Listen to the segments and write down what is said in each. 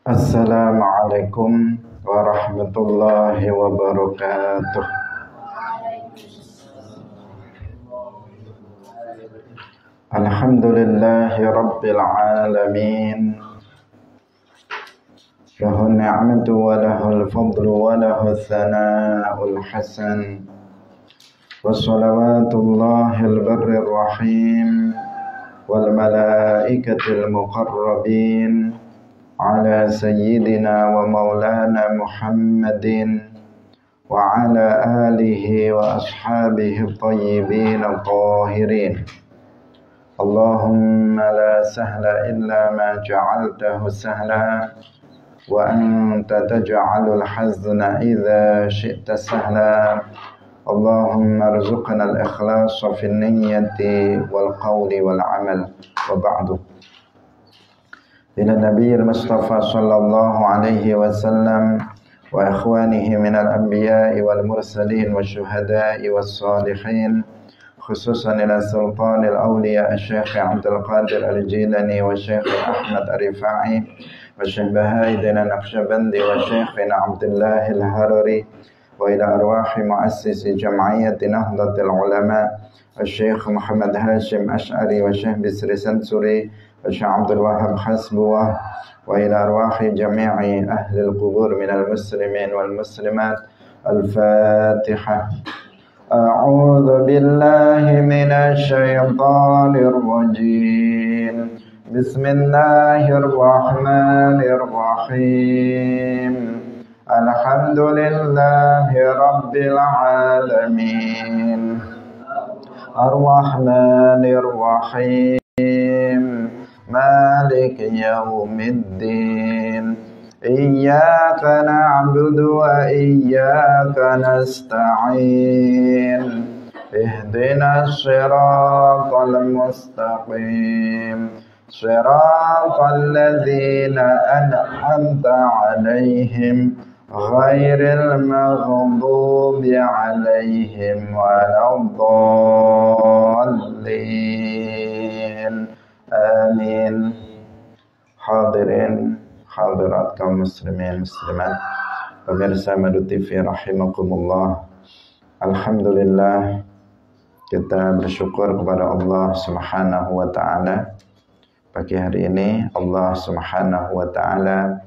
Assalamualaikum warahmatullahi wabarakatuh. Alhamdulillahi rabbil alamin. Lahu ni'matu wa lahul fadlu wa lahul thana'ul hasan. Wa salawatullahil barrir rahim wal malaikatil muqarrabin ala sayyidina wa maulana Muhammadin wa ala alihi wa ashabihi tayyibin tahirin. Allahumma la sahla illa ma ja'altahu sahla wa anta taj'alul hazna idza syi'ta sahla. Allahumma arzuqna al-ikhlasa fi niyyati wal qawli wal amal. Wa ba'du. Ila Nabiyil Mustafa sallallahu alaihi wasallam wa ikhwanihi minal anbiya'i wal mursalin wa syuhada'i was salihin, khususan ila sultanil awliya Syekh Abdul Qadir Al-Jilani wa Syekh Ahmad Ar-Rifa'i wa Syekh Bahaidin Al-Naqsyabandi wa Syekh Abdullah Al-Harari wa ila arwahi muassisi jam'iyyati Nahdlatul Ulama Syekh Muhammad Hashim Ash'ari wa Syekh Bisri Sansuri wa Syekh Abdul Wahab Hasbuwah wa ila arwahi jami'i ahli al-qubur minal muslimin wal muslimat. Al-Fatihah. A'udzu billahi minasy syaithanir rajim. Bismillahirrahmanirrahim. Alhamdulillahi rabbil alamin. Ar-Rahmanir Rahim. Malik yaumiddin. Iyyaka na'budu wa iyyaka nasta'in. Ihdinas siratal mustaqim. Siratal ladzina an'amta 'alaihim ghairil maghdubi 'alaihim waladdallin. Amin. Hadirin hadirat kaum muslimin muslimat, pemirsa Madu TV rahimakumullah. Alhamdulillah, kita bersyukur kepada Allah Subhanahu wa taala. Pagi hari ini Allah Subhanahu wa taala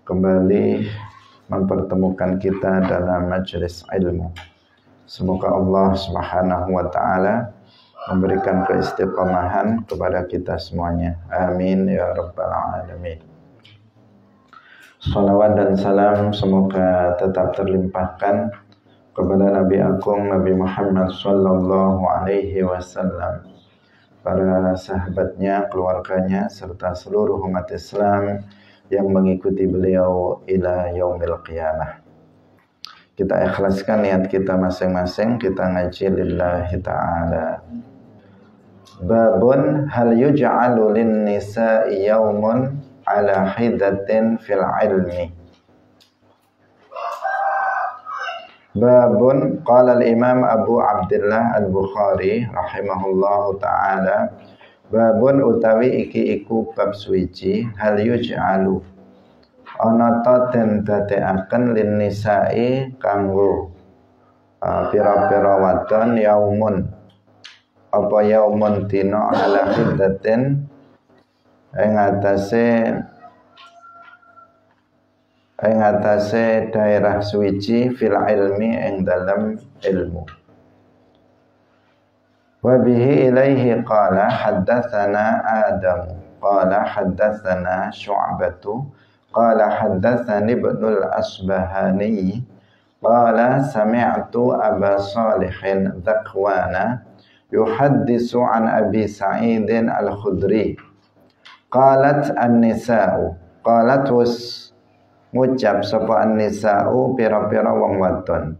kembali mempertemukan kita dalam majelis ilmu. Semoga Allah Subhanahu wa taala memberikan keistiqomahan kepada kita semuanya. Amin ya rabbal alamin. Salawat dan salam semoga tetap terlimpahkan kepada Nabi Agung Nabi Muhammad sallallahu alaihi wasallam, para sahabatnya, keluarganya, serta seluruh umat Islam yang mengikuti beliau ila yaumil qiyamah. Kita ikhlaskan niat kita masing-masing, kita ngaji lillahi ta'ala. Babun hal yuj'alu lin nisa'i yaumun ala hidatin fil ilmi. Babun qala al-imam Abu Abdullah Al-Bukhari rahimahullahu ta'ala. Babun utawi iki iku bab suwiji hal yuj'alu ana ta den dadekaken lin nisa'i kanggo pira-pira wadon yaumun apa yaumun dina ala hidatin ing atase daerah suwiji fil ilmi ing dalam ilmu. Wa bihi ilaihi qala haddatsana Adam qala haddatsana Syu'batu qala haddatsani Ibnul Asbahani qala sami'tu Aba Salihin Dzakwana yuhaddisu an Abi Sa'idin Al-Khudri qalat an-nisa'u qalat was ngucap sapa an-nisa'u pira-pira wong wadon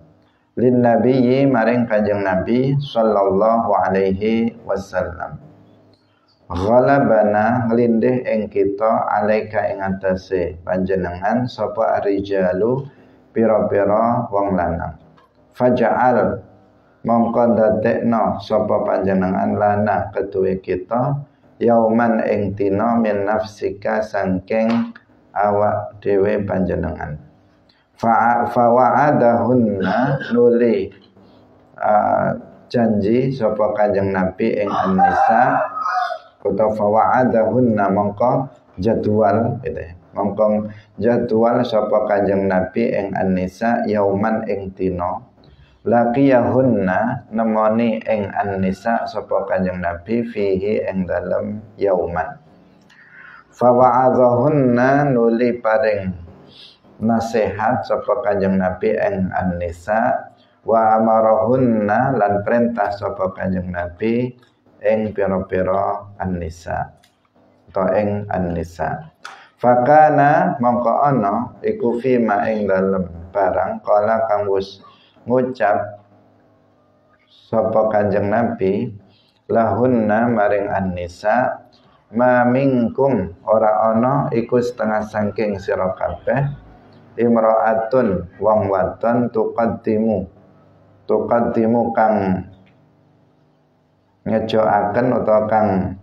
lin nabiyyi maring Kanjeng Nabi sallallahu alaihi wasallam. Ghalabana nglindih ing kita alaika ing atase panjenengan sapa rijalu pira-pira wong lanang. Faja'al mongko dadekno sapa panjenengan lana keduwe kita yauman ing dina min nafsika sangking awak dhewe panjenengan. Fa wa'adahunna nuli janji sapa Kanjeng Nabi ing An-Nisa utawa fa wa'adahunna mongko jadwal gitu ya. Mongko jadwal sapa Kanjeng Nabi ing An-Nisa yauman ing dina laqiyahunna nemoni ing An-Nisa sapa Kanjeng Nabi fihi ing dalem yauman. Fa wa'adahunna nuli paring nasihat sapa Kanjeng Nabi ing An-Nisa wa amarahunna lan perintah sapa Kanjeng Nabi ing pira-pira An-Nisa atau ing An-Nisa. Fakana mongko ana iku fima ing dalem barang kala kang wis ngucap sapa Kanjeng Nabi lahunna maring An-Nisa ma minkum ora ana iku setengah saking sira kabeh imra'atun wong wadon tuqaddimu kang ngejoaken utawa kang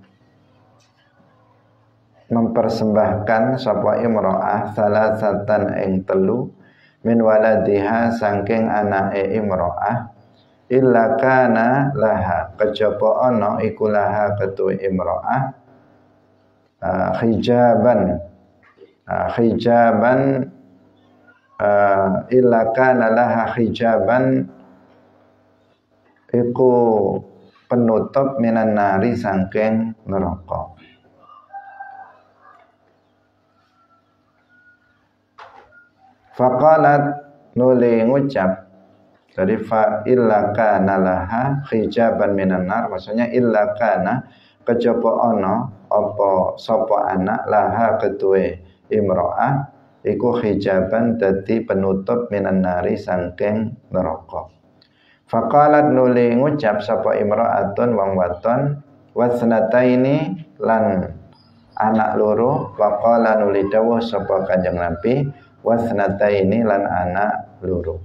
mempersembahkan sapa imra'ah salasatan ing telu min waladiha saking anake imra'ah illa kana laha kejaba ana iku laha ketu imra'ah hijaban illa kana laha hijaban iku penutup minan nari saking neraka. Faqalat nuli ngucap dari fa illa kana laha hijaban minan nar, maksudnya illa kana kejaba ana apa sapa anak laha ketuwe imra'ah iku hijaban dadi penutup minan nari saking neraka. Faqalat nuli ngucap sapa imra'atun wong wadon wasnataini lan anak loro waqala nuli dawuh sapa Kanjeng Nabi wasnataini lan anak loro.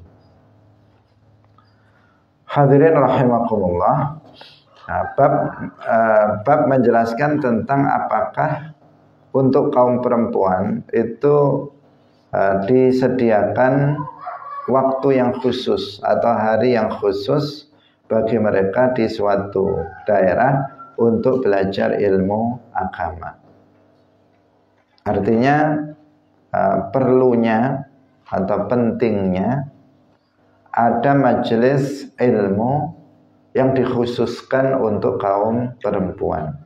Hadirin rahimakumullah. Bab menjelaskan tentang apakah untuk kaum perempuan itu disediakan waktu yang khusus atau hari yang khusus bagi mereka di suatu daerah untuk belajar ilmu agama. Artinya perlunya atau pentingnya ada majelis ilmu yang dikhususkan untuk kaum perempuan.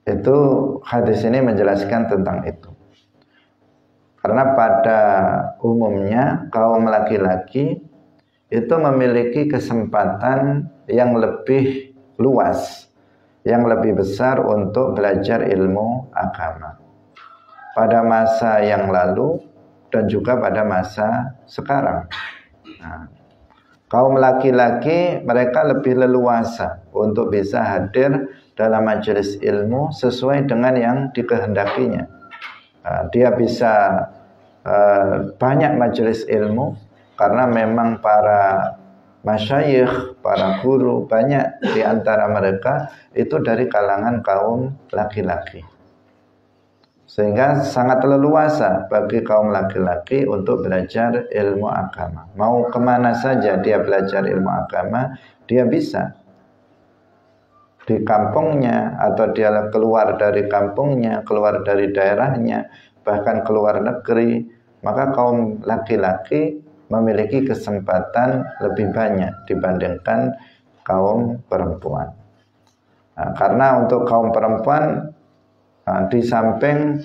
Itu hadis ini menjelaskan tentang itu. Karena pada umumnya kaum laki-laki itu memiliki kesempatan yang lebih luas, yang lebih besar untuk belajar ilmu agama pada masa yang lalu dan juga pada masa sekarang. Nah, kaum laki-laki mereka lebih leluasa untuk bisa hadir dalam majelis ilmu sesuai dengan yang dikehendakinya. Dia bisa banyak majelis ilmu karena memang para masyayikh, para guru banyak di antara mereka itu dari kalangan kaum laki-laki. Sehingga sangat leluasa bagi kaum laki-laki untuk belajar ilmu agama. Mau kemana saja dia belajar ilmu agama, dia bisa. Di kampungnya atau dia keluar dari kampungnya, keluar dari daerahnya, bahkan keluar negeri, maka kaum laki-laki memiliki kesempatan lebih banyak dibandingkan kaum perempuan. Nah, karena untuk kaum perempuan di samping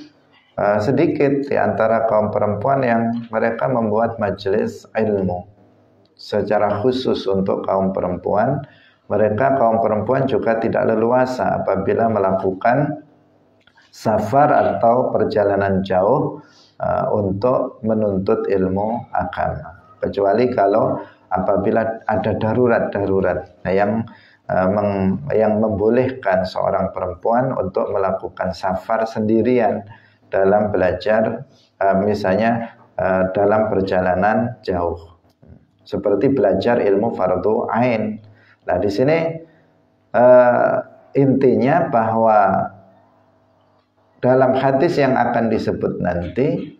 sedikit di antara kaum perempuan yang mereka membuat majelis ilmu secara khusus untuk kaum perempuan, mereka kaum perempuan juga tidak leluasa apabila melakukan safar atau perjalanan jauh untuk menuntut ilmu agama, kecuali kalau apabila ada darurat-darurat yang membolehkan seorang perempuan untuk melakukan safar sendirian dalam belajar, misalnya dalam perjalanan jauh, seperti belajar ilmu fardu ain. Nah, di sini intinya bahwa dalam hadis yang akan disebut nanti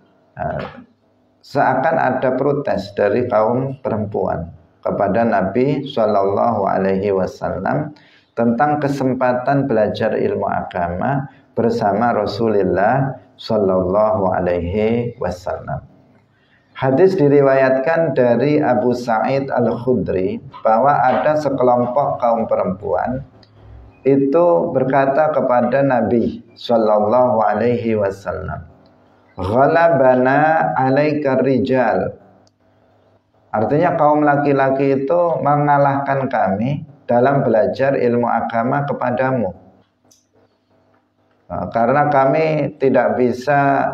seakan ada protes dari kaum perempuan kepada Nabi Shallallahu Alaihi Wasallam tentang kesempatan belajar ilmu agama bersama Rasulullah Shallallahu Alaihi Wasallam. Hadis diriwayatkan dari Abu Sa'id Al-Khudri bahwa ada sekelompok kaum perempuan itu berkata kepada Nabi Shallallahu Alaihi Wasallam, "Ghalabana 'alaika rijal." Artinya kaum laki-laki itu mengalahkan kami dalam belajar ilmu agama kepadamu. Karena kami tidak bisa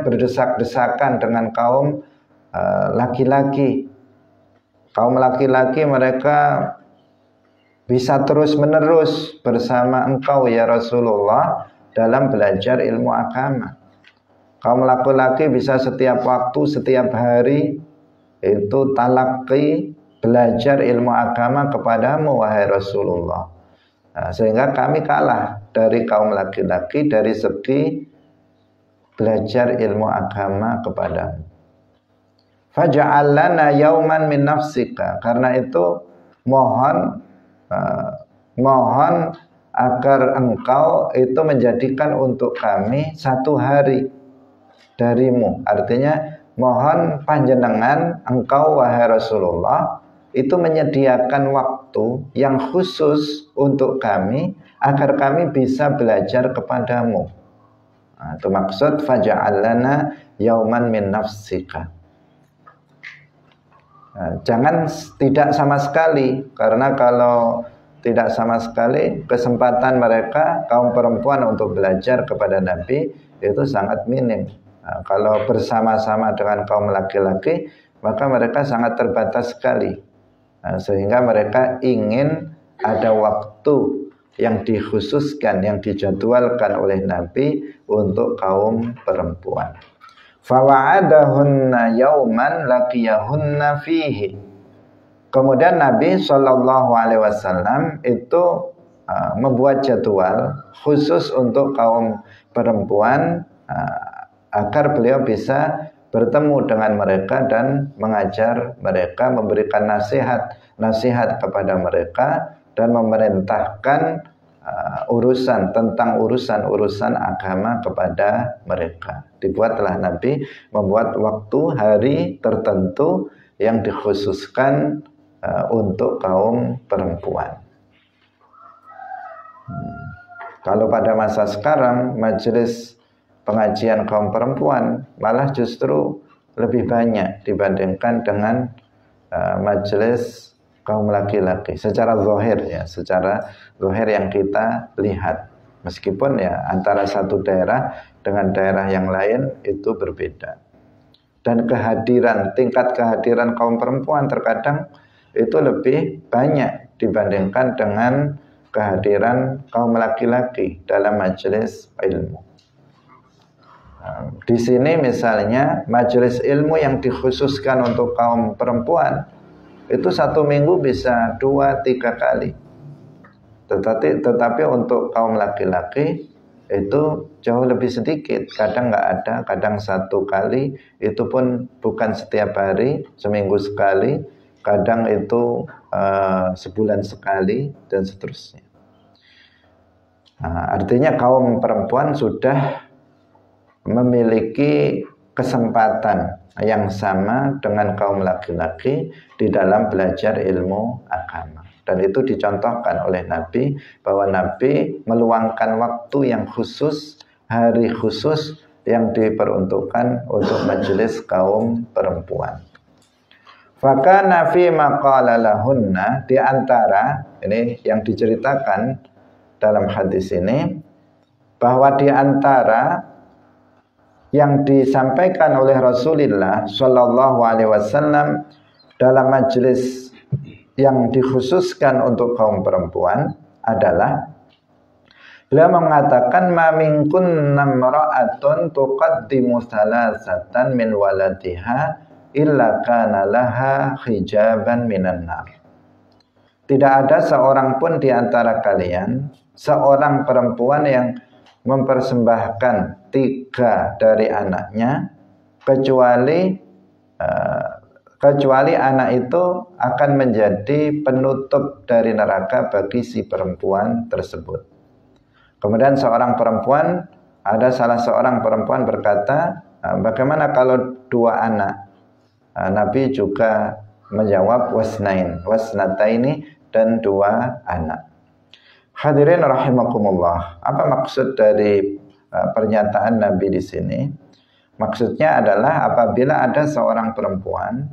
berdesak-desakan dengan kaum laki-laki. Kaum laki-laki mereka bisa terus-menerus bersama engkau ya Rasulullah dalam belajar ilmu agama. Kaum laki-laki bisa setiap waktu, setiap hari itu talaqi belajar ilmu agama kepadamu wahai Rasulullah. Sehingga kami kalah dari kaum laki-laki dari segi belajar ilmu agama kepadamu. Faj'al lana yauman min nafsika. Karena itu mohon agar engkau itu menjadikan untuk kami satu hari darimu. Artinya mohon panjenengan engkau wahai Rasulullah itu menyediakan waktu yang khusus untuk kami agar kami bisa belajar kepadamu. Itu maksud faj'al lana yauman min nafsika. Jangan tidak sama sekali, karena kalau tidak sama sekali kesempatan mereka kaum perempuan untuk belajar kepada Nabi itu sangat minim. Kalau bersama-sama dengan kaum laki-laki maka mereka sangat terbatas sekali. Sehingga mereka ingin ada waktu yang dikhususkan, yang dijadwalkan oleh Nabi untuk kaum perempuan. Fawa'adahunna yauman laqiyahunna fihi. Kemudian Nabi Shallallahu Alaihi Wasallam itu membuat jadwal khusus untuk kaum perempuan agar beliau bisa bertemu dengan mereka dan mengajar mereka, memberikan nasihat kepada mereka dan memerintahkan urusan agama kepada mereka. Dibuatlah Nabi membuat waktu hari tertentu yang dikhususkan untuk kaum perempuan. Kalau pada masa sekarang majelis pengajian kaum perempuan malah justru lebih banyak dibandingkan dengan majelis kaum laki-laki secara zahir ya, secara zahir yang kita lihat. Meskipun ya antara satu daerah dengan daerah yang lain itu berbeda. Dan tingkat kehadiran kaum perempuan terkadang itu lebih banyak dibandingkan dengan kehadiran kaum laki-laki dalam majelis ilmu. Di sini misalnya majelis ilmu yang dikhususkan untuk kaum perempuan itu satu minggu bisa 2-3 kali. Tetapi untuk kaum laki-laki itu jauh lebih sedikit. Kadang nggak ada, kadang 1 kali. Itu pun bukan setiap hari, seminggu sekali. Kadang itu sebulan sekali dan seterusnya. Artinya kaum perempuan sudah memiliki kesempatan yang sama dengan kaum laki-laki di dalam belajar ilmu agama. Dan itu dicontohkan oleh Nabi bahwa Nabi meluangkan waktu yang khusus, hari khusus yang diperuntukkan untuk majelis kaum perempuan. Fakana fi maqala lahunna, di antara ini yang diceritakan dalam hadis ini bahwa di antara yang disampaikan oleh Rasulullah Shallallahu Alaihi Wasallam dalam majelis yang dikhususkan untuk kaum perempuan adalah beliau mengatakan ma minkunna imra'atun tuqaddimu thalathatan min waladiha illa kana laha hijaban minan nar. Tidak ada seorang pun di antara kalian, seorang perempuan yang mempersembahkan 3 dari anaknya, kecuali anak itu akan menjadi penutup dari neraka bagi si perempuan tersebut. Kemudian ada salah seorang perempuan berkata, bagaimana kalau 2 anak? Nabi juga menjawab wasnataini, dan 2 anak. Hadirin rahimakumullah. Apa maksud dari pernyataan Nabi di sini? Maksudnya adalah apabila ada seorang perempuan,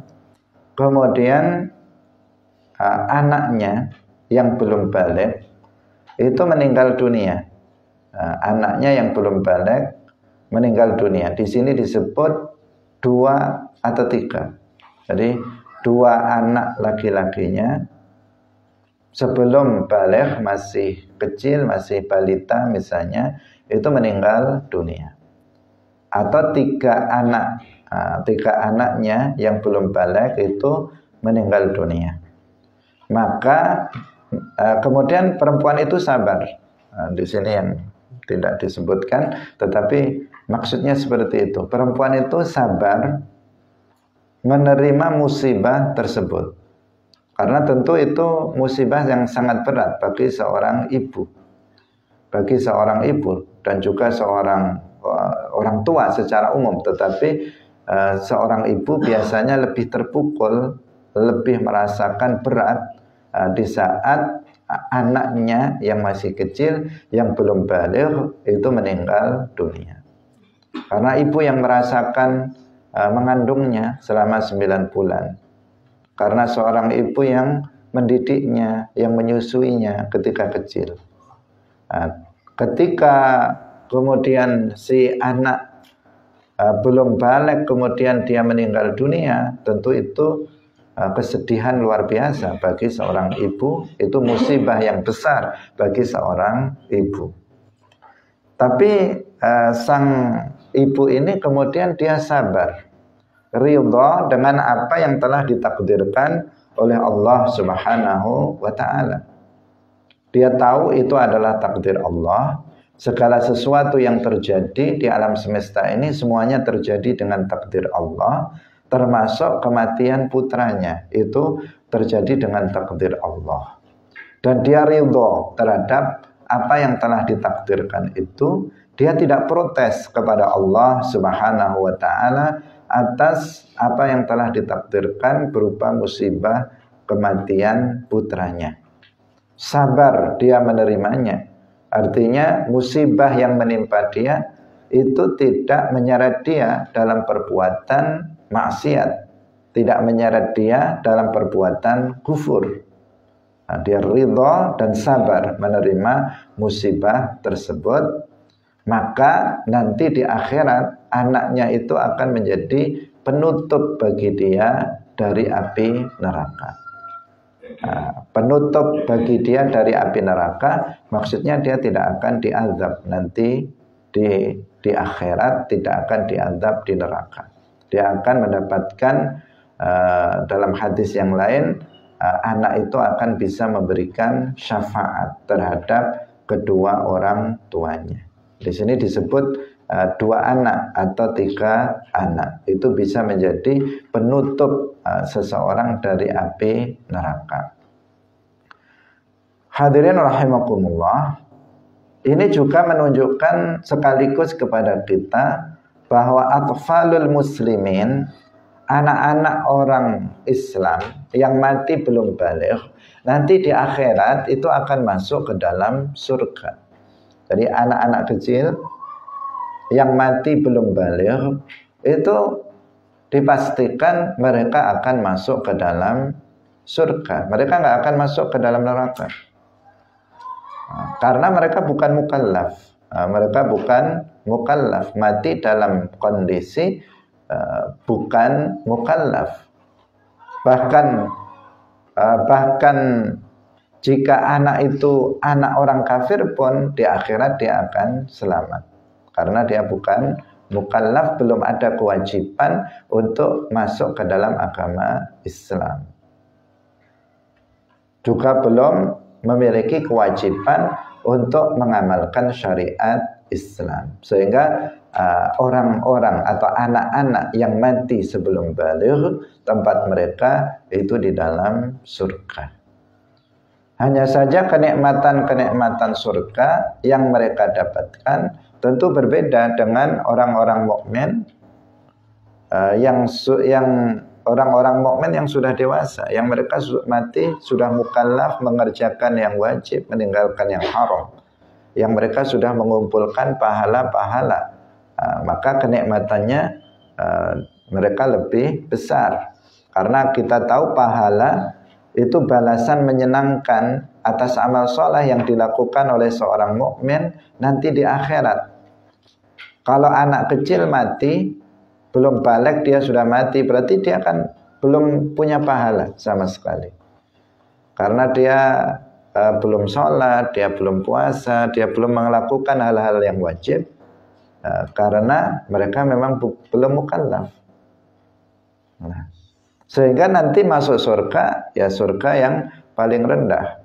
kemudian anaknya yang belum baligh itu meninggal dunia. Anaknya yang belum baligh meninggal dunia. Di sini disebut 2 atau 3. Jadi 2 anak laki-lakinya sebelum baligh, masih kecil, masih balita misalnya, itu meninggal dunia. Atau 3 anaknya yang belum baligh itu meninggal dunia. Maka kemudian perempuan itu sabar. Di sini yang tidak disebutkan, tetapi maksudnya seperti itu. Perempuan itu sabar menerima musibah tersebut. Karena tentu itu musibah yang sangat berat bagi seorang ibu. Bagi seorang ibu dan juga seorang orang tua secara umum. Tetapi seorang ibu biasanya lebih terpukul, lebih merasakan berat di saat anaknya yang masih kecil, yang belum baligh itu meninggal dunia. Karena ibu yang merasakan mengandungnya selama 9 bulan. Karena seorang ibu yang mendidiknya, yang menyusuinya ketika kecil. Ketika kemudian si anak belum baligh, kemudian dia meninggal dunia, tentu itu kesedihan luar biasa bagi seorang ibu. Itu musibah yang besar bagi seorang ibu. Tapi sang ibu ini kemudian dia sabar, ridha dengan apa yang telah ditakdirkan oleh Allah Subhanahu wa ta'ala. Dia tahu itu adalah takdir Allah. Segala sesuatu yang terjadi di alam semesta ini semuanya terjadi dengan takdir Allah, termasuk kematian putranya itu terjadi dengan takdir Allah. Dan dia ridha terhadap apa yang telah ditakdirkan itu. Dia tidak protes kepada Allah Subhanahu wa ta'ala atas apa yang telah ditakdirkan berupa musibah kematian putranya. Sabar dia menerimanya. Artinya musibah yang menimpa dia itu tidak menyeret dia dalam perbuatan maksiat, tidak menyeret dia dalam perbuatan kufur. Dia ridha dan sabar menerima musibah tersebut. Maka nanti di akhirat anaknya itu akan menjadi penutup bagi dia dari api neraka. Penutup bagi dia dari api neraka, maksudnya dia tidak akan diazab nanti di akhirat, tidak akan diazab di neraka. Dia akan mendapatkan dalam hadis yang lain, anak itu akan bisa memberikan syafaat terhadap kedua orang tuanya. Di sini disebut 2 anak atau 3 anak. Itu bisa menjadi penutup seseorang dari api neraka. Hadirin rahimakumullah. Ini juga menunjukkan sekaligus kepada kita bahwa atfalul muslimin, anak-anak orang Islam yang mati belum baligh, nanti di akhirat itu akan masuk ke dalam surga. Jadi anak-anak kecil yang mati belum baligh itu dipastikan mereka akan masuk ke dalam surga. Mereka nggak akan masuk ke dalam neraka. Karena mereka bukan mukallaf. Mereka bukan mukallaf, mati dalam kondisi bukan mukallaf. Bahkan jika anak itu anak orang kafir pun di akhirat dia akan selamat. Karena dia bukan mukallaf, belum ada kewajiban untuk masuk ke dalam agama Islam. juga belum memiliki kewajiban untuk mengamalkan syariat Islam. Sehingga orang-orang atau anak-anak yang mati sebelum baligh, tempat mereka itu di dalam surga. Hanya saja kenikmatan-kenikmatan surga yang mereka dapatkan tentu berbeda dengan orang-orang mukmin yang orang-orang mukmin yang sudah dewasa, yang mereka mati sudah mukallaf mengerjakan yang wajib, meninggalkan yang haram, yang mereka sudah mengumpulkan pahala-pahala, maka kenikmatannya mereka lebih besar. Karena kita tahu pahala itu balasan menyenangkan atas amal soleh yang dilakukan oleh seorang mukmin nanti di akhirat. Kalau anak kecil mati, belum balik dia sudah mati, berarti dia kan belum punya pahala sama sekali. Karena dia belum sholat, dia belum puasa, dia belum melakukan hal-hal yang wajib, karena mereka memang belum mukallaf. Nah, sehingga nanti masuk surga, ya surga yang paling rendah.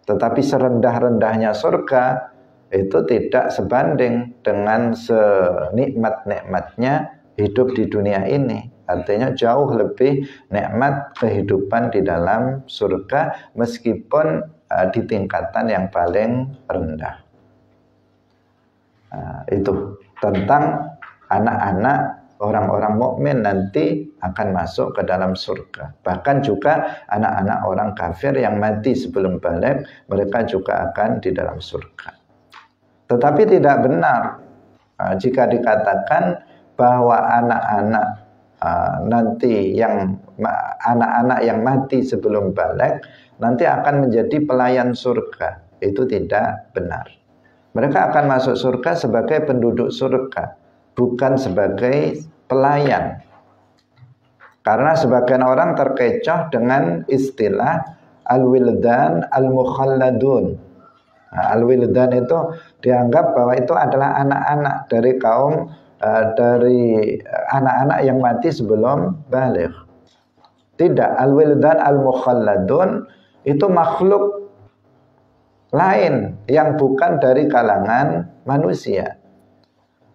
Tetapi serendah-rendahnya surga itu tidak sebanding dengan senikmat-nikmatnya hidup di dunia ini. Artinya jauh lebih nikmat kehidupan di dalam surga meskipun di tingkatan yang paling rendah. Itu tentang anak-anak orang-orang mukmin nanti akan masuk ke dalam surga. Bahkan juga anak-anak orang kafir yang mati sebelum balik, mereka juga akan di dalam surga. Tetapi tidak benar jika dikatakan bahwa anak-anak nanti anak-anak yang mati sebelum balik nanti akan menjadi pelayan surga. Itu tidak benar. Mereka akan masuk surga sebagai penduduk surga, bukan sebagai pelayan. Karena sebagian orang terkecoh dengan istilah al-wildan al-mukhalladun. Nah, al-wildan itu dianggap bahwa itu adalah anak-anak dari kaum dari anak-anak yang mati sebelum baligh. Tidak, al-wildan al-mukhalladun itu makhluk lain yang bukan dari kalangan manusia.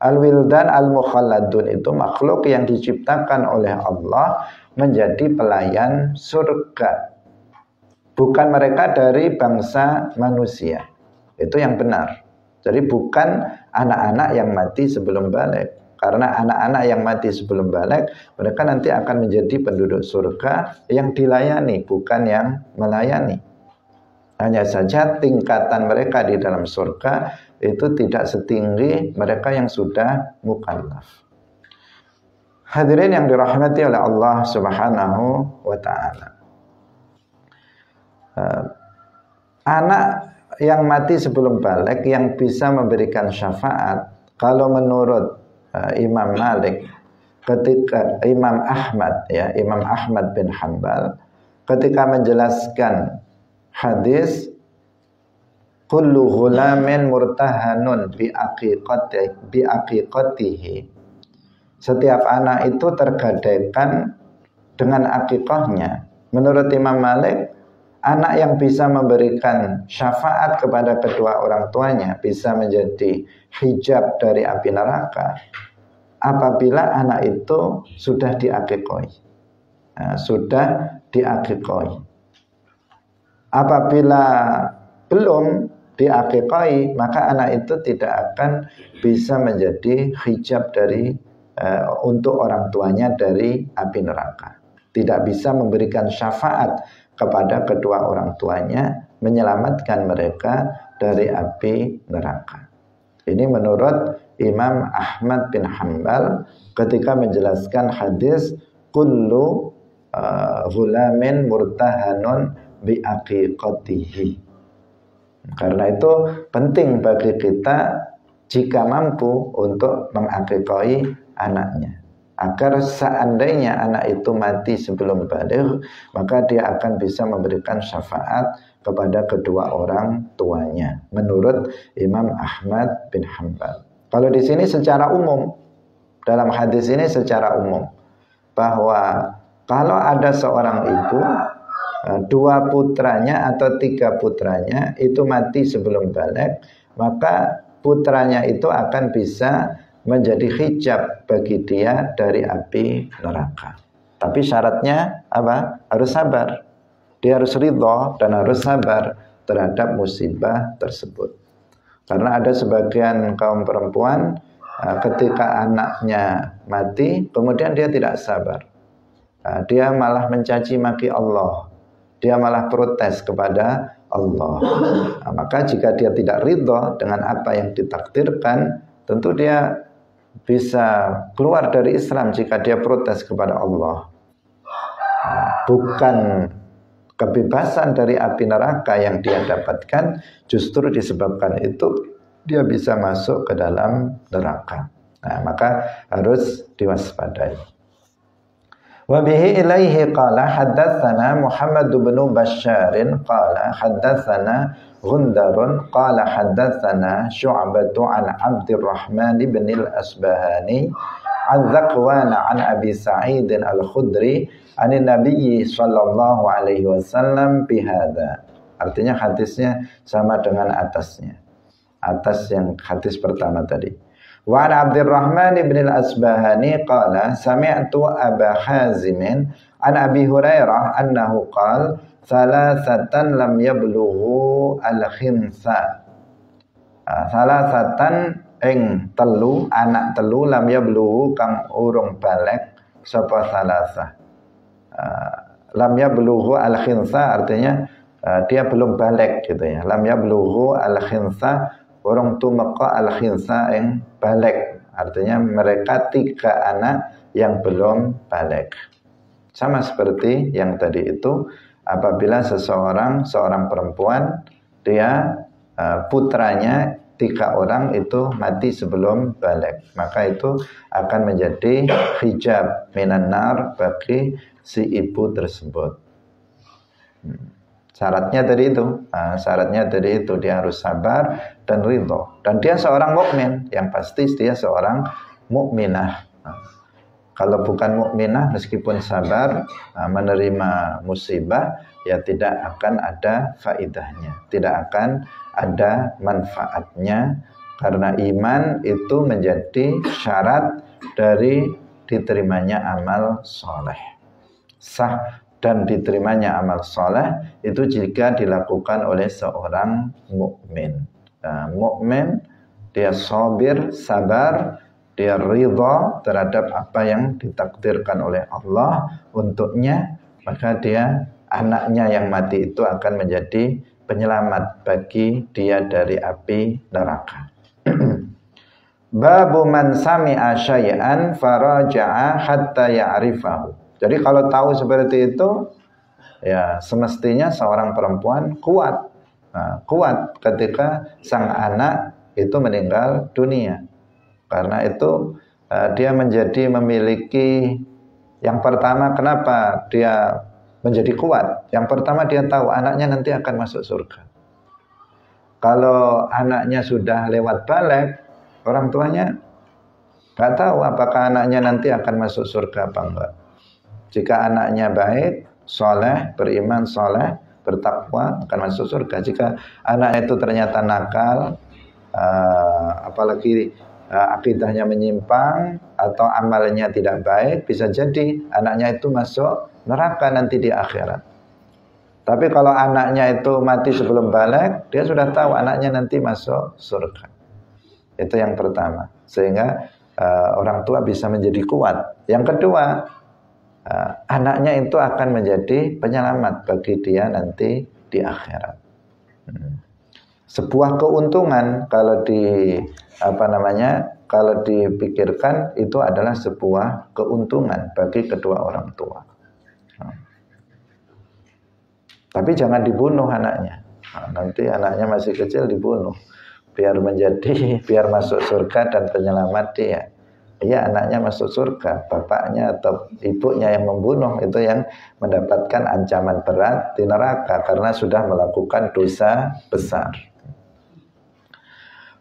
Al-wildan al-mukhalladun itu makhluk yang diciptakan oleh Allah menjadi pelayan surga. Bukan mereka dari bangsa manusia. Itu yang benar. Jadi bukan anak-anak yang mati sebelum balik. Karena anak-anak yang mati sebelum balik, mereka nanti akan menjadi penduduk surga yang dilayani, bukan yang melayani. Hanya saja tingkatan mereka di dalam surga itu tidak setinggi mereka yang sudah mukallaf. Hadirin yang dirahmati oleh Allah Subhanahu wa ta'ala. Anak yang mati sebelum balik yang bisa memberikan syafaat, kalau menurut Imam Malik, ketika Imam Ahmad bin Hanbal ketika menjelaskan hadis kullu ghulamin murtahanun bi aqiqatihi, setiap anak itu tergadaikan dengan akikahnya. Menurut Imam Malik, anak yang bisa memberikan syafaat kepada kedua orang tuanya bisa menjadi hijab dari api neraka apabila anak itu sudah diakikoi. Sudah diakikoi. Apabila belum diakikoi, maka anak itu tidak akan bisa menjadi hijab dari untuk orang tuanya dari api neraka. Tidak bisa memberikan syafaat kepada kedua orang tuanya, menyelamatkan mereka dari api neraka. Ini menurut Imam Ahmad bin Hanbal ketika menjelaskan hadis kullu ghulamin murtahanun bi aqiqatihi. Karena itu penting bagi kita jika mampu untuk mengakikoi anaknya, agar seandainya anak itu mati sebelum baligh, maka dia akan bisa memberikan syafaat kepada kedua orang tuanya menurut Imam Ahmad bin Hanbal. Kalau di sini secara umum, dalam hadis ini secara umum, bahwa kalau ada seorang ibu 2 putranya atau 3 putranya itu mati sebelum balik, maka putranya itu akan bisa menjadi hijab bagi dia dari api neraka. Tapi syaratnya apa? Harus sabar. Dia harus ridho dan harus sabar terhadap musibah tersebut. Karena ada sebagian kaum perempuan ketika anaknya mati, kemudian dia tidak sabar. Dia malah mencaci maki Allah. Dia malah protes kepada Allah. Maka jika dia tidak ridho dengan apa yang ditakdirkan, tentu dia bisa keluar dari Islam jika dia protes kepada Allah. Bukan kebebasan dari api neraka yang dia dapatkan, justru disebabkan itu dia bisa masuk ke dalam neraka. Maka harus diwaspadai. Wa bihi ilaihi qala haddatsana Muhammad bin Bashar qala haddatsana Ghundar qala haddatsana Syu'bah an Abdurrahman bin al-Asbahani an Zakwan an Abi Sa'id al-Khudri an Nabi sallallahu alaihi wasallam bihadza. Artinya hadisnya sama dengan atasnya. Atas yang hadis pertama tadi. Wa an Abdurrahman bin al-Asbahani qala sami'tu Aba Hazim an Abi Hurairah annahu qala thalathatan lam yablughu al-khinsa. Thalathatan ing telu, anak telu lam yablughu kang urung balik sapa thalatha. Lam yablughu al-khinsa artinya dia belum balik gitu ya. Lam yablughu al-khinsa orang tumeka al-khinsa yang balik, artinya mereka 3 anak yang belum balik. Sama seperti yang tadi itu, apabila seorang perempuan dia putranya 3 orang itu mati sebelum balik, maka itu akan menjadi hijab minan nar bagi si ibu tersebut. Syaratnya tadi itu dia harus sabar dan ridho, dan dia seorang mukmin, yang pasti dia seorang mukminah. Kalau bukan mukminah meskipun sabar menerima musibah, ya tidak akan ada faidahnya, tidak akan ada manfaatnya, karena iman itu menjadi syarat dari diterimanya amal soleh. Sah dan diterimanya amal soleh itu jika dilakukan oleh seorang mukmin. Mukmin dia sabir, sabar, dia ridha terhadap apa yang ditakdirkan oleh Allah untuknya, maka dia anaknya yang mati itu akan menjadi penyelamat bagi dia dari api neraka. Babu man sami'a syai'an faraja'a hatta ya'rifahu. Jadi kalau tahu seperti itu, ya semestinya seorang perempuan kuat. Kuat ketika sang anak itu meninggal dunia. Karena itu dia menjadi memiliki, yang pertama kenapa dia menjadi kuat? Yang pertama dia tahu anaknya nanti akan masuk surga. Kalau anaknya sudah lewat balik, orang tuanya nggak tahu apakah anaknya nanti akan masuk surga apa enggak. Jika anaknya baik, soleh, beriman, soleh, bertakwa, akan masuk surga. Jika anaknya itu ternyata nakal, apalagi akidahnya menyimpang atau amalnya tidak baik, bisa jadi anaknya itu masuk neraka nanti di akhirat. Tapi kalau anaknya itu mati sebelum balik, dia sudah tahu anaknya nanti masuk surga. Itu yang pertama. Sehingga orang tua bisa menjadi kuat. Yang kedua, anaknya itu akan menjadi penyelamat bagi dia nanti di akhirat. Sebuah keuntungan kalau kalau dipikirkan itu adalah sebuah keuntungan bagi kedua orang tua. Tapi jangan dibunuh anaknya. Nanti anaknya masih kecil dibunuh biar masuk surga dan penyelamat dia. Iya, anaknya masuk surga, bapaknya atau ibunya yang membunuh itu yang mendapatkan ancaman berat di neraka karena sudah melakukan dosa besar.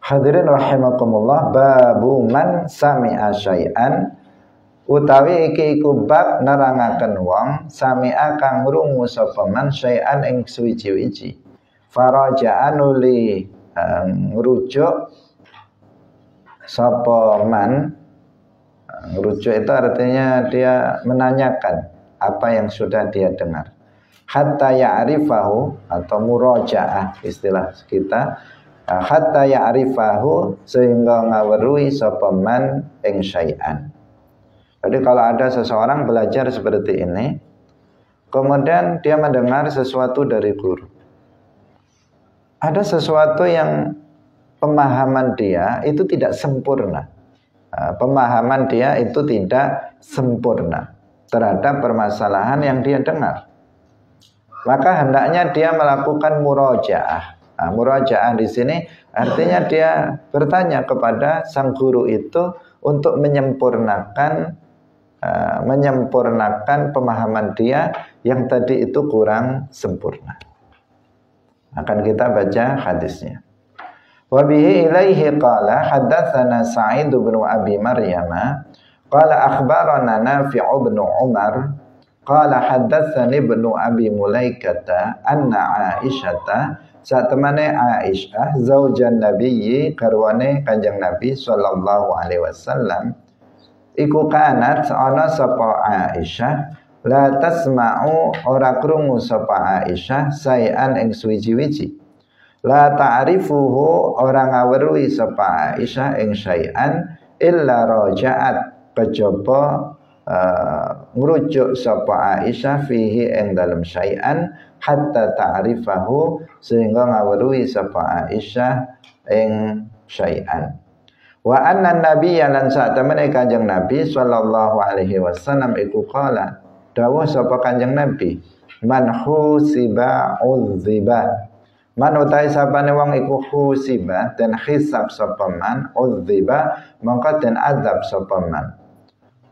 Hadirin rahimakumullah, babu man sami'a syai'an utawi iki iku bab nerangaken wong sami'a kang ngrungu sapa man syai'an ing suwiji-wiji faraja'an uli ngrujuk sapa man. Ngerujuk itu artinya dia menanyakan apa yang sudah dia dengar. Hatta ya'rifahu atau murajaah istilah kita. Hatta ya'rifahu sehingga ngaweruhi sapa man ing syai'an. Jadi kalau ada seseorang belajar seperti ini, kemudian dia mendengar sesuatu dari guru. Ada sesuatu yang pemahaman dia itu tidak sempurna. Pemahaman dia itu tidak sempurna terhadap permasalahan yang dia dengar. Maka hendaknya dia melakukan murajaah. Murajaah di sini artinya dia bertanya kepada sang guru itu untuk menyempurnakan pemahaman dia yang tadi itu kurang sempurna. Akan kita baca hadisnya. Wa bihi ilaihi qala haddatsana Sa'id bin Abi Maryam qala akhbarana Nafi' bin Umar qala haddatsani ibnu Abi Mulaikata anna Aisyata satemane Aisyah zaujan Nabiyyi karwane Kanjeng Nabi sallallahu alaihi wasallam iku kanat ana sapa Aisyah la tasma'u ora krungu sapa Aisyah sayan ing suwiji-wiji. La ta'rifuhu orang ngaweruhi sapa Aisyah ing syai'an illa raja'at kejaba merujuk sapa Aisyah fihi ing dalam syai'an hatta ta'rifahu sehingga ngaweruhi sapa Aisyah ing syai'an. Wa anna nabiyya lan satemene Kanjeng Nabi sallallahu alaihi wasallam iku qala dawuh sapa Kanjeng Nabi man husiba udziba. Man utai sapane wong iku husiba dan hisab sapa man udziba mongko den azab sapa man.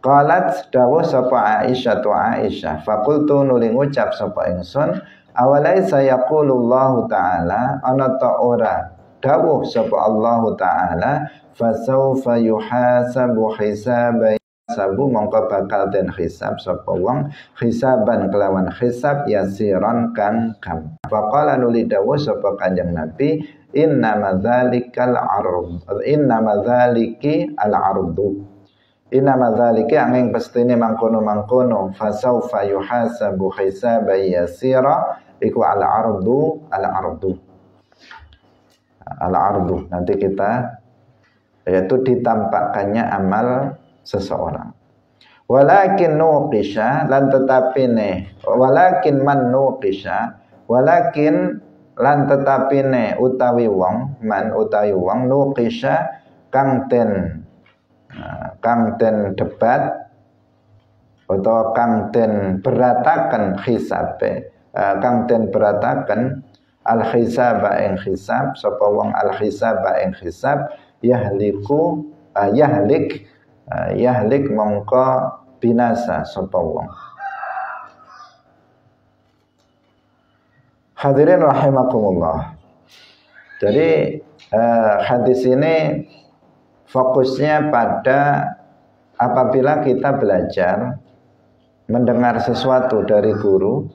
Qalat dawuh sapa Aisyah tu Aisyah faqultu nuli ngucap sapa ingsun awalaisa yaqulullahu ta'ala ana ta ora dawuh sapa Allah taala fasaufa yuhasabu hisaban sabu mongko bakal den hisab sapa wong hisaban kelawan hisab yasiran kang kam. Faqala nuli dawuh sapa Kanjeng Nabi innamadzzalikal ard innamadzaliki al ardu innamadzaliki angin pestine mangkono-mangkono fasaufa yuhasabu hisaban yasira iku al ardu al-ardu nanti kita yaitu ditampakkannya amal seseorang. Walakin nuqisha lan tetapine walakin man nuqisha walakin lan tetapine utawi wong man utawi wong nuqisha kang ten debat atau kang ten beratakan hisabe kang ten beratakan al-hisaba ing hisab sapa wong al-hisaba ing hisab yahliku yahlik mongko binasa sapa wong. Hadirin rahimakumullah. Jadi hadis ini fokusnya pada apabila kita belajar mendengar sesuatu dari guru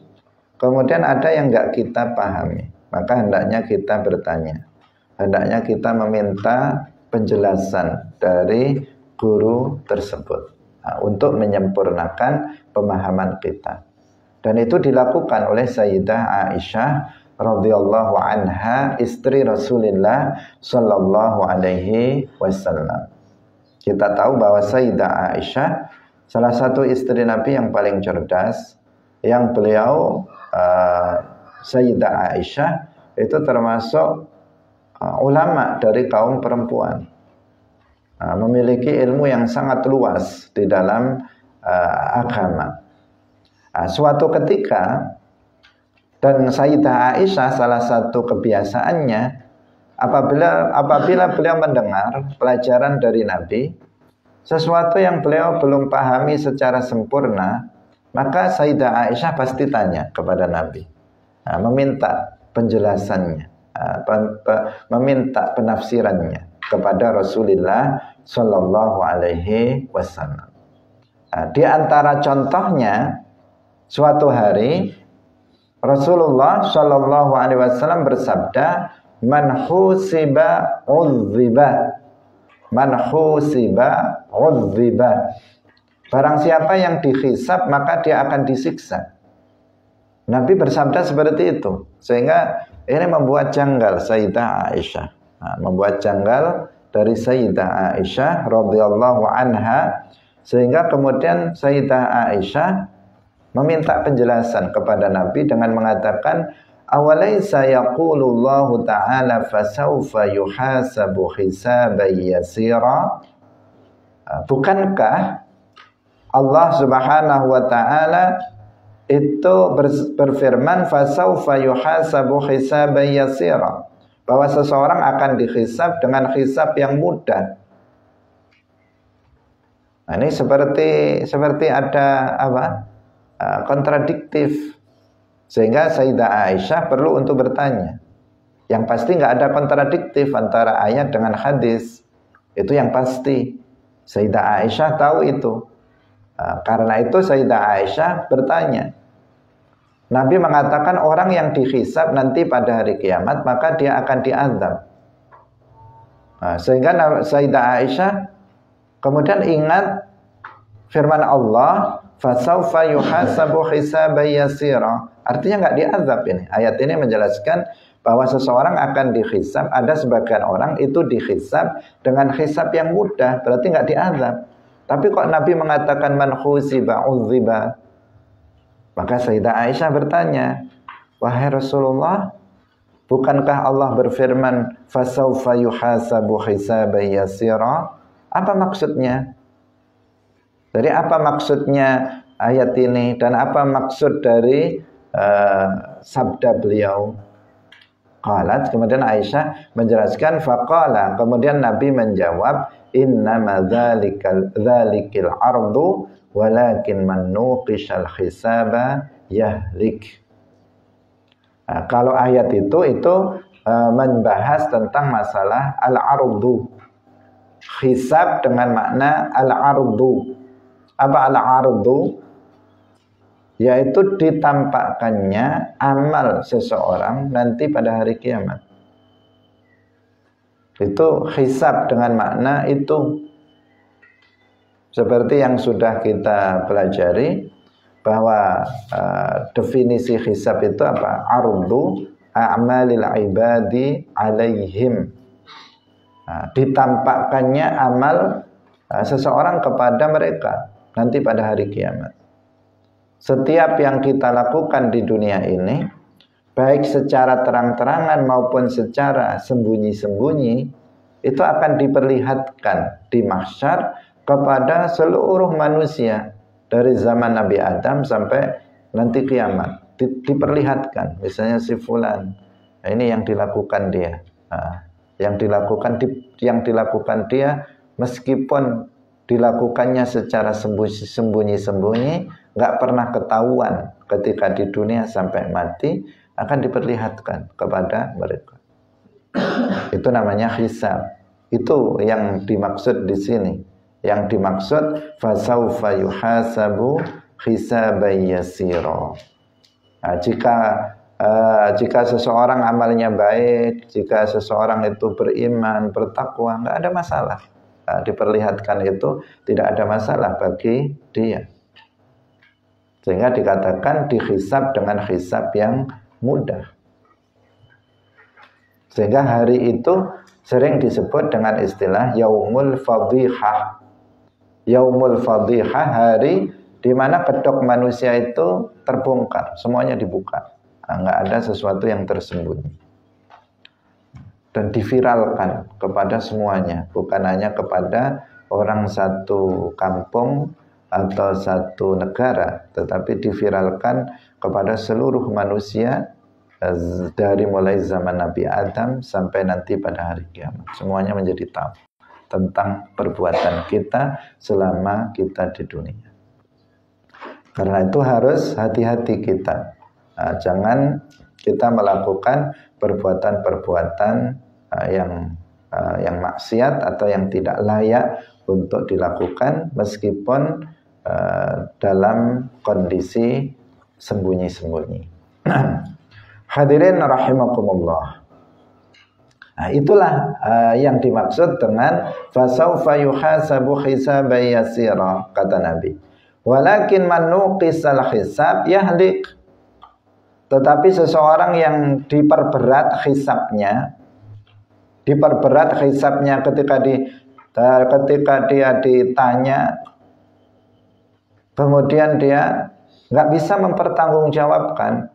kemudian ada yang enggak kita pahami, maka hendaknya kita bertanya. Hendaknya kita meminta penjelasan dari guru tersebut untuk menyempurnakan pemahaman kita. Dan itu dilakukan oleh Sayyidah Aisyah radhiyallahu anha, istri Rasulullah sallallahu alaihi wasallam. Kita tahu bahwa Sayyidah Aisyah salah satu istri Nabi yang paling cerdas, yang beliau Sayyidah Aisyah itu termasuk ulama dari kaum perempuan. Memiliki ilmu yang sangat luas di dalam agama. Suatu ketika dan Sayyidah Aisyah salah satu kebiasaannya apabila beliau mendengar pelajaran dari Nabi sesuatu yang beliau belum pahami secara sempurna, maka Sayyidah Aisyah pasti tanya kepada Nabi, meminta penjelasannya, meminta penafsirannya kepada Rasulullah sallallahu alaihi wasallam. Di antara contohnya, suatu hari Rasulullah Shallallahu Alaihi Wasallam bersabda, "Man husiba udziba, man husiba udziba." Barang siapa yang dihisab maka dia akan disiksa. Nabi bersabda seperti itu, sehingga ini membuat janggal Sayyidah Aisyah. Membuat janggal dari Sayyidah Aisyah radhiyallahu anha, sehingga kemudian Sayyidah Aisyah meminta penjelasan kepada Nabi dengan mengatakan, "Awalaysa yaqulullahu ta'ala fasawfa yuhasabu hisaban yasira?" Bukankah Allah Subhanahu wa taala itu berfirman fasawfa yuhasabu hisaban yasira, bahwa seseorang akan dihisab dengan hisab yang mudah. Nah, ini seperti ada kontradiktif, sehingga Sayyidah Aisyah perlu untuk bertanya. Yang pasti nggak ada kontradiktif antara ayat dengan hadis, itu yang pasti. Sayyidah Aisyah tahu itu. Karena itu Sayyidah Aisyah bertanya. Nabi mengatakan orang yang dihisab nanti pada hari kiamat maka dia akan diazab. Sehingga Sayyidah Aisyah kemudian ingat firman Allah, fasawfa yuhasabu hisaban yasira. Artinya nggak diazab ini. Ayat ini menjelaskan bahwa seseorang akan dihisab. Ada sebagian orang itu dihisab dengan hisab yang mudah, berarti nggak diazab. Tapi kok Nabi mengatakan man husiba udziba? Maka Sayyidah Aisyah bertanya, wahai Rasulullah, bukankah Allah berfirman fasawfa yuhasabu hisaban yasira? Apa maksudnya? Jadi apa maksudnya ayat ini dan apa maksud dari sabda beliau? Qalat, kemudian Aisyah menjelaskan, faqala, kemudian Nabi menjawab, innama dzalikal ardu walakin man nuqishal hisaba yahlik. Kalau ayat itu membahas tentang masalah al-ardu. Hisab dengan makna al-ardu. Apa al-ardu? Yaitu ditampakkannya amal seseorang nanti pada hari kiamat. Itu hisab dengan makna itu. Seperti yang sudah kita pelajari, bahwa definisi hisab itu apa? Ardu a'malil ibadi alaihim. Ditampakkannya amal seseorang kepada mereka nanti pada hari kiamat. Setiap yang kita lakukan di dunia ini, baik secara terang-terangan maupun secara sembunyi-sembunyi, itu akan diperlihatkan di mahsyar kepada seluruh manusia dari zaman Nabi Adam sampai nanti kiamat. Diperlihatkan, misalnya si fulan, ini yang dilakukan dia, yang dilakukan dia, meskipun dilakukannya secara sembunyi-sembunyi, nggak pernah ketahuan ketika di dunia sampai mati, akan diperlihatkan kepada mereka. Itu namanya hisab. Itu yang dimaksud di sini. Yang dimaksud fasawfa yuhasabu hisaban yasira. Jika seseorang amalnya baik, jika seseorang itu beriman, bertakwa, nggak ada masalah. Diperlihatkan itu tidak ada masalah bagi dia. Sehingga dikatakan dihisab dengan hisab yang mudah. Sehingga hari itu sering disebut dengan istilah yaumul fadhihah. Yaumul fadhihah, hari di mana kedok manusia itu terbongkar, semuanya dibuka. Nggak ada sesuatu yang tersembunyi. Dan diviralkan kepada semuanya, bukan hanya kepada orang satu kampung atau satu negara, tetapi diviralkan kepada seluruh manusia dari mulai zaman Nabi Adam sampai nanti pada hari kiamat. Semuanya menjadi tahu tentang perbuatan kita selama kita di dunia. Karena itu harus hati-hati kita. Jangan kita melakukan perbuatan-perbuatan yang maksiat atau yang tidak layak untuk dilakukan, meskipun dalam kondisi sembunyi-sembunyi. Hadirin rahimakumullah. Nah, itulah yang dimaksud dengan fasaufa yuhasabu hisaban yasira, kata Nabi. Walakin man nuqisal hisab yahlik. Tetapi seseorang yang diperberat hisabnya ketika dia ditanya, kemudian dia nggak bisa mempertanggungjawabkan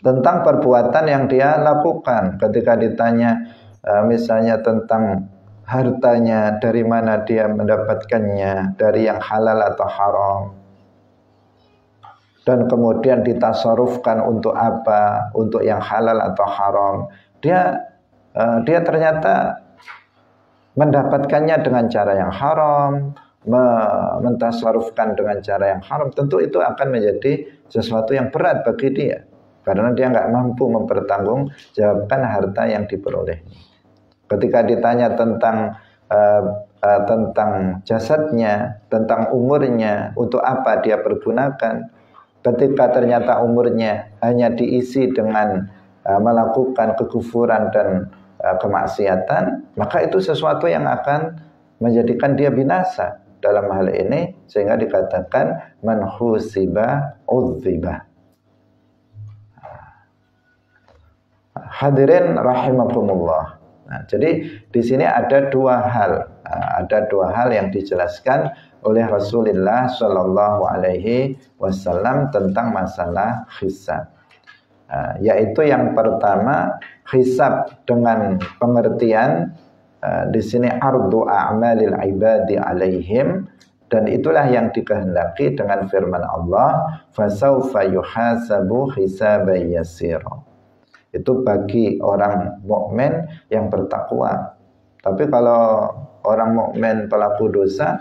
tentang perbuatan yang dia lakukan. Ketika ditanya misalnya tentang hartanya, dari mana dia mendapatkannya, dari yang halal atau haram, dan kemudian ditasarufkan untuk apa, untuk yang halal atau haram, dia ternyata mendapatkannya dengan cara yang haram, mentasarufkan dengan cara yang haram. Tentu itu akan menjadi sesuatu yang berat bagi dia, karena dia nggak mampu mempertanggungjawabkan harta yang diperolehnya. Ketika ditanya tentang jasadnya, tentang umurnya, untuk apa dia pergunakan, ketika ternyata umurnya hanya diisi dengan melakukan kekufuran dan kemaksiatan, maka itu sesuatu yang akan menjadikan dia binasa dalam hal ini, sehingga dikatakan man husiba udziba. Hadirin rahimakumullah. Nah, jadi di sini ada dua hal yang dijelaskan oleh Rasulullah Shallallahu Alaihi Wasallam tentang masalah hisab, yaitu yang pertama hisab dengan pengertian di sini ardu a'malil ibadi alaihim, dan itulah yang dikehendaki dengan firman Allah fasaufa yuhasabu hisaban yasira. Itu bagi orang mukmin yang bertakwa. Tapi kalau orang mukmin pelaku dosa,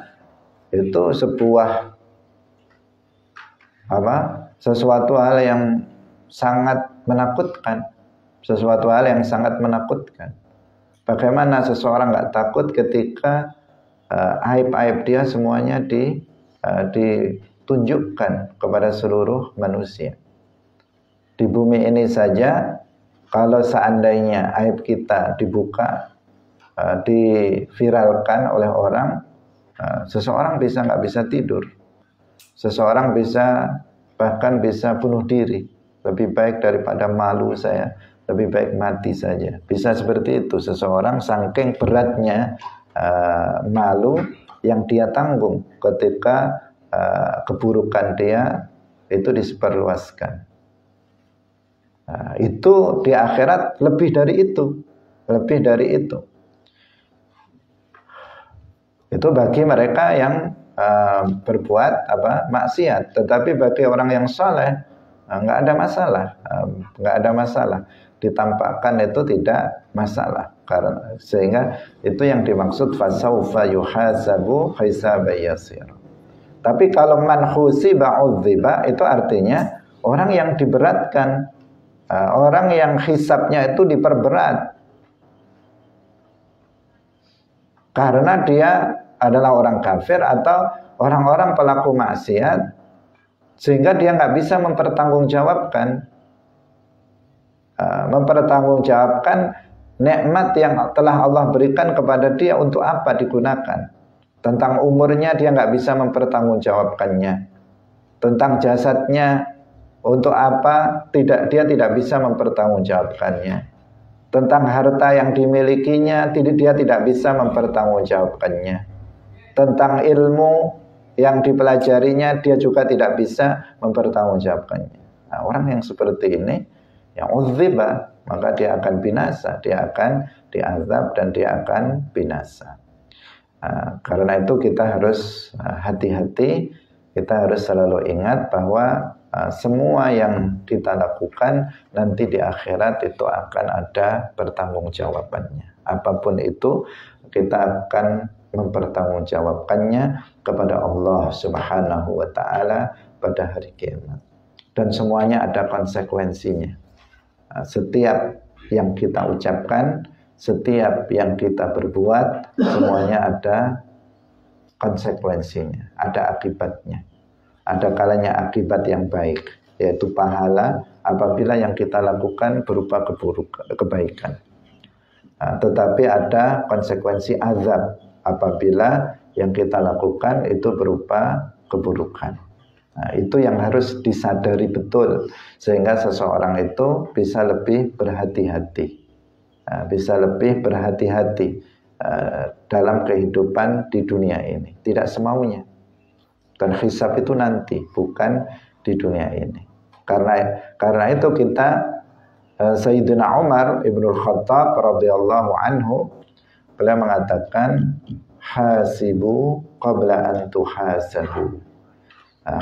itu sesuatu hal yang sangat menakutkan, Bagaimana seseorang nggak takut ketika aib-aib dia semuanya ditunjukkan kepada seluruh manusia. Di bumi ini saja, kalau seandainya aib kita dibuka, diviralkan oleh orang, seseorang nggak bisa tidur, seseorang bahkan bisa bunuh diri. Lebih baik daripada malu saya, lebih baik mati saja. Bisa seperti itu seseorang, saking beratnya malu yang dia tanggung ketika keburukan dia itu disebarluaskan. Itu di akhirat lebih dari itu. Itu bagi mereka yang berbuat maksiat. Tetapi bagi orang yang saleh nggak ada masalah. Ditampakkan itu tidak masalah. Sehingga itu yang dimaksud fasaufa yuhasabu hisaban yasira. Tapi kalau man husiba udziba, itu artinya orang yang diberatkan, orang yang hisabnya itu diperberat, karena dia adalah orang kafir atau orang-orang pelaku maksiat, sehingga dia nggak bisa mempertanggungjawabkan nikmat yang telah Allah berikan kepada dia untuk apa digunakan. Tentang umurnya dia nggak bisa mempertanggungjawabkannya. Tentang jasadnya untuk apa dia tidak bisa mempertanggungjawabkannya. Tentang harta yang dimilikinya dia tidak bisa mempertanggungjawabkannya. Tentang ilmu yang dipelajarinya dia juga tidak bisa mempertanggungjawabkannya. Nah, orang yang seperti ini yang udziba, maka dia akan binasa, dia akan diazab dan dia akan binasa. Karena itu kita harus hati-hati, kita harus selalu ingat bahwa semua yang kita lakukan nanti di akhirat itu akan ada pertanggungjawabannya. Apapun itu kita akan mempertanggungjawabkannya kepada Allah Subhanahu wa taala pada hari kiamat. Dan semuanya ada konsekuensinya. Setiap yang kita ucapkan, setiap yang kita berbuat, semuanya ada konsekuensinya, ada akibatnya. Ada kalanya akibat yang baik, yaitu pahala apabila yang kita lakukan berupa kebaikan. Tetapi ada konsekuensi azab apabila yang kita lakukan itu berupa keburukan. Itu yang harus disadari betul sehingga seseorang itu bisa lebih berhati-hati. Bisa lebih berhati-hati dalam kehidupan di dunia ini. Tidak semaunya. Dan hisab itu nanti, bukan di dunia ini. Karena itu kita Sayyidina Umar Ibnul Khattab radhiyallahu anhu beliau mengatakan hasibu qabla an tuhasabu.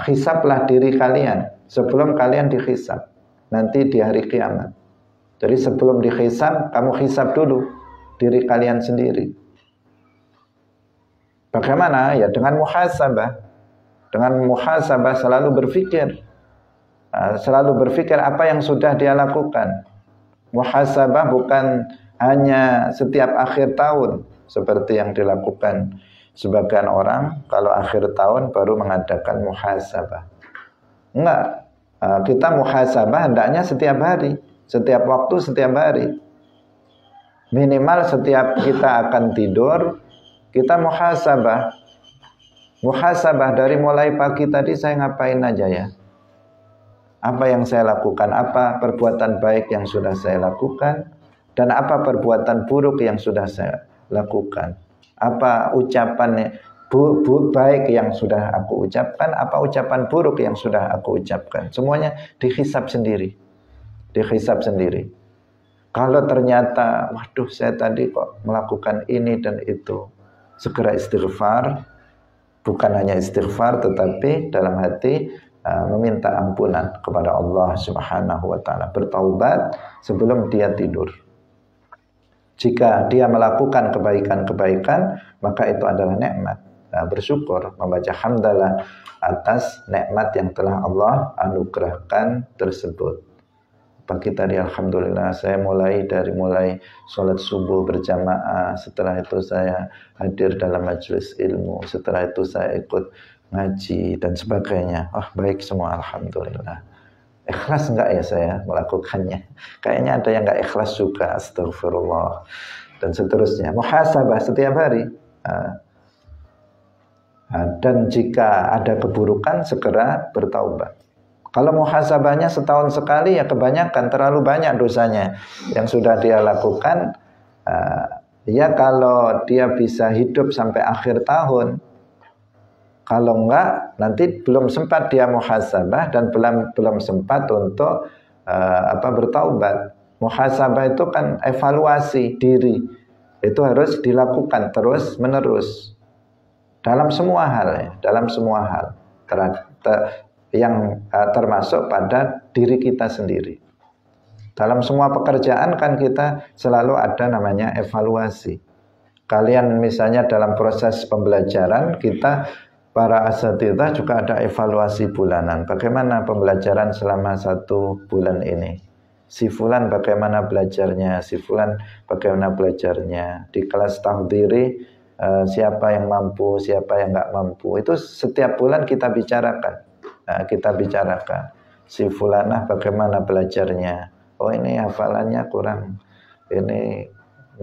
Hisablah diri kalian sebelum kalian dihisab nanti di hari kiamat. Jadi sebelum dihisab, kamu hisab dulu diri kalian sendiri. Bagaimana? Ya dengan muhasabah. Dengan muhasabah selalu berpikir apa yang sudah dia lakukan. Muhasabah bukan hanya setiap akhir tahun seperti yang dilakukan sebagian orang kalau akhir tahun baru mengadakan muhasabah. Enggak, kita muhasabah hendaknya setiap hari, setiap waktu, setiap hari. Minimal setiap kita akan tidur, kita muhasabah. Muhasabah dari mulai pagi tadi saya ngapain aja ya. Apa yang saya lakukan, apa perbuatan baik yang sudah saya lakukan, dan apa perbuatan buruk yang sudah saya lakukan. Apa ucapan baik yang sudah aku ucapkan, apa ucapan buruk yang sudah aku ucapkan. Semuanya dihisab sendiri. Dihisab sendiri. Kalau ternyata, waduh saya tadi kok melakukan ini dan itu, segera istighfar. Bukan hanya istighfar, tetapi dalam hati meminta ampunan kepada Allah Subhanahu wa ta'ala, bertaubat sebelum dia tidur. Jika dia melakukan kebaikan-kebaikan, maka itu adalah nikmat. Bersyukur, membaca hamdalah atas nikmat yang telah Allah anugerahkan tersebut. Pagi tadi alhamdulillah saya mulai sholat subuh berjamaah, setelah itu saya hadir dalam majelis ilmu, setelah itu saya ikut ngaji dan sebagainya. Baik semua alhamdulillah. Ikhlas enggak ya saya melakukannya? Kayaknya ada yang enggak ikhlas juga, astagfirullah. Dan seterusnya. Muhasabah setiap hari. Dan jika ada keburukan segera bertaubat. Kalau muhasabahnya setahun sekali ya kebanyakan, terlalu banyak dosanya yang sudah dia lakukan. Ya kalau dia bisa hidup sampai akhir tahun. Kalau enggak, nanti belum sempat dia muhasabah dan belum sempat untuk bertaubat. Muhasabah itu kan evaluasi diri. Itu harus dilakukan terus menerus. Dalam semua hal ya, dalam semua hal. Yang termasuk pada diri kita sendiri. Dalam semua pekerjaan kan kita selalu ada namanya evaluasi. Kalian misalnya dalam proses pembelajaran kita para asatidzah juga ada evaluasi bulanan. Bagaimana pembelajaran selama 1 bulan ini? Si fulan bagaimana belajarnya? Si fulan bagaimana belajarnya? Di kelas tahdiri siapa yang mampu, siapa yang enggak mampu. Itu setiap bulan kita bicarakan. Kita bicarakan. Si fulanah bagaimana belajarnya? Oh ini hafalannya kurang. Ini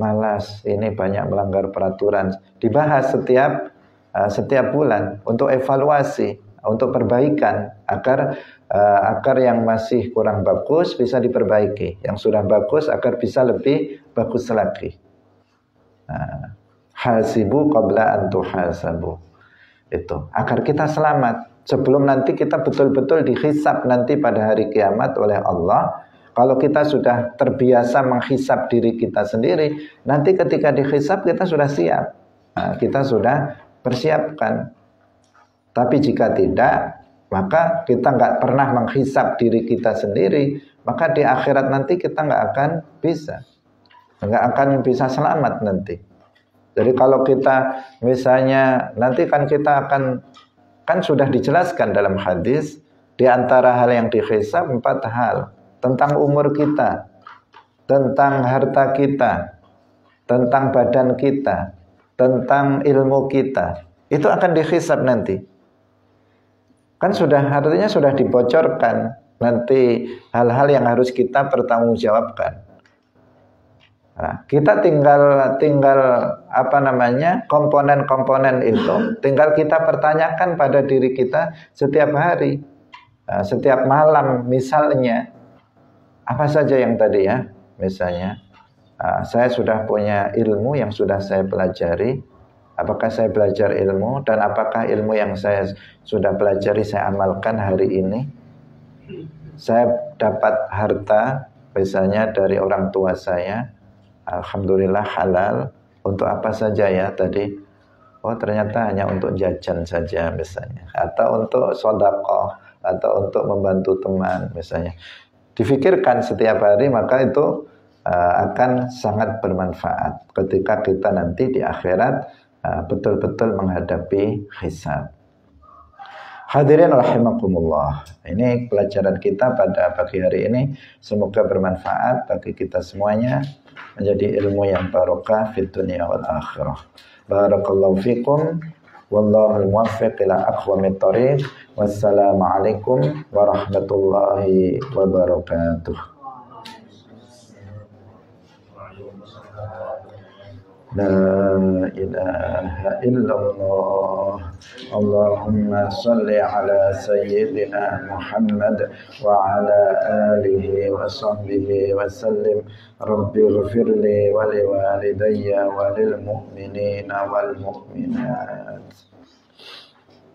malas. Ini banyak melanggar peraturan. Dibahas setiap bulan untuk evaluasi, untuk perbaikan agar yang masih kurang bagus bisa diperbaiki, yang sudah bagus agar bisa lebih bagus lagi. Hasibu qabla an tuhasabu. Itu agar kita selamat sebelum nanti kita betul-betul dihisab nanti pada hari kiamat oleh Allah. Kalau kita sudah terbiasa menghisab diri kita sendiri, nanti ketika dihisab kita sudah siap. Kita sudah persiapkan. Tapi jika tidak, maka kita nggak pernah menghisab diri kita sendiri, maka di akhirat nanti kita nggak akan bisa selamat nanti. Jadi kalau kita misalnya nanti kan kita kan sudah dijelaskan dalam hadis di antara hal yang dihisab 4 hal, tentang umur kita, tentang harta kita, tentang badan kita, tentang ilmu kita, itu akan dihisab nanti. Kan artinya sudah dibocorkan nanti hal-hal yang harus kita pertanggungjawabkan. Nah, kita tinggal komponen-komponen itu tinggal kita pertanyakan pada diri kita setiap hari, setiap malam misalnya, apa saja yang tadi ya, misalnya saya sudah punya ilmu yang sudah saya pelajari, apakah saya belajar ilmu dan apakah ilmu yang saya sudah pelajari saya amalkan hari ini. Saya dapat harta misalnya dari orang tua saya, alhamdulillah halal, untuk apa saja ya tadi? Oh ternyata hanya untuk jajan saja misalnya, atau untuk sedekah, atau untuk membantu teman misalnya. Difikirkan setiap hari, maka itu akan sangat bermanfaat ketika kita nanti di akhirat betul-betul menghadapi hisab. Hadirin rahimakumullah. Ini pelajaran kita pada pagi hari ini. Semoga bermanfaat bagi kita semuanya, menjadi ilmu yang barokah fid dunya wal akhirah. Barakallahu fikum. Wallahul muwaffiq ila aqwamit thoriq. Wassalamualaikum warahmatullahi wabarakatuh. La ilaha illallah. Allahumma salli ala sayyidina Muhammad wa ala alihi wa sahbihi wa sallim. Rabbi ghfirli wa liwalidayya wa lil mu'minina wal mu'minat.